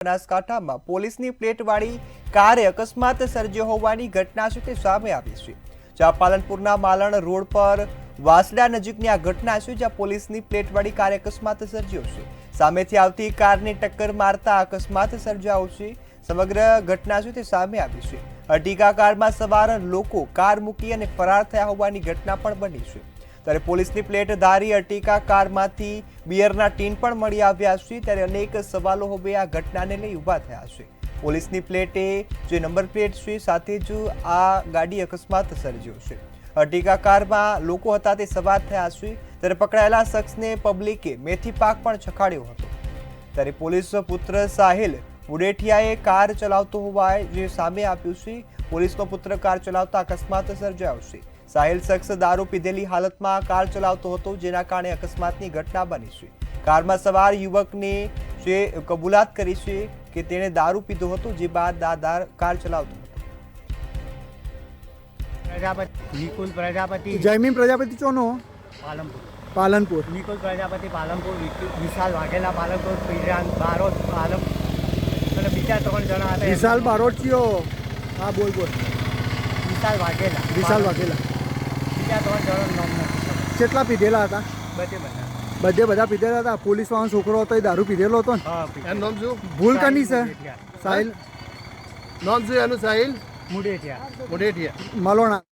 બનાસકાંઠામાં પોલીસની પ્લેટવાળી કારે અકસ્માત સર્જ્યો હોવાની ઘટના છે તે સામે આવી છે। જ્યાં પાલનપુરના માલણ રોડ પર વાસડા નજીકની આ ઘટના છે, જ્યાં પોલીસની પ્લેટવાળી કારે અકસ્માત સર્જ્યો છે। સામેથી આવતી કારને ટક્કર મારતા અકસ્માત સર્જાયો છે। સમગ્ર ઘટના છે તે સામે આવી છે। અર્ટિગા કારમાં સવાર લોકો કાર મૂકી અને ફરાર થયા હોવાની ઘટના પણ બની છે। ત્યારે પોલીસની પ્લેટધારી અર્ટિગા કારમાંથી બિયરના ટીન પણ મળી આવ્યા છે। ત્યારે અનેક સવાલો હવે આ ઘટનાને લઈ ઊભા થયા છે। પોલીસની પ્લેટે જે નંબર પ્લેટ છે સાથે જ આ ગાડી અકસ્માત સર્જ્યો છે। અર્ટિગા કારમાં લોકો હતા તે સવાર થયા છે। ત્યારે પકડાયેલા શખ્સને પબ્લિકે મેથી પાક પણ ચખાડ્યો હતો। ત્યારે પોલીસ પુત્ર સાહિલ મુડેઠિયાએ કાર ચલાવતો હોવાય જે સામે આવ્યું છે। પોલીસનો પુત્ર કાર ચલાવતા અકસ્માત સર્જાયો છે। સાહિલ શખ્સ દારૂ પીધેલી હાલતમાં કાર ચલાવતો હતો, જેના કારણે અકસ્માતની ઘટના બની છે। કારમાં સવાર યુવકને જે કબૂલાત કરી છે કે તેણે દારૂ પીધો હતો, જે બાદ કાર ચલાવતો હતો। નિકુલ પ્રજાપતિ જયમીન પ્રજાપતિ ચોનો પાલનપુર પાલનપુર નિકુલ પ્રજાપતિ પાલનપુર વિશાલ વાઘેલા પાલનપુર પીરાન બારોટ પાલન અને બીજા 3 જણા હતા। વિશાલ બારોટચીઓ હા બોલ વિશાલ વાઘેલા બીજા 3 જણાનું નામ નથી કેટલા પીધેલા હતા? બધા પીધેલા હતા। પોલીસ વાળો છોકરો હતો એ દારૂ પીધેલો હતો ને? એનું નામ શું? ભૂલ કની છે? સાહિલ નામ શું એનું? સાહિલ મુડેઠિયા મુડેઠિયા। મલોણા।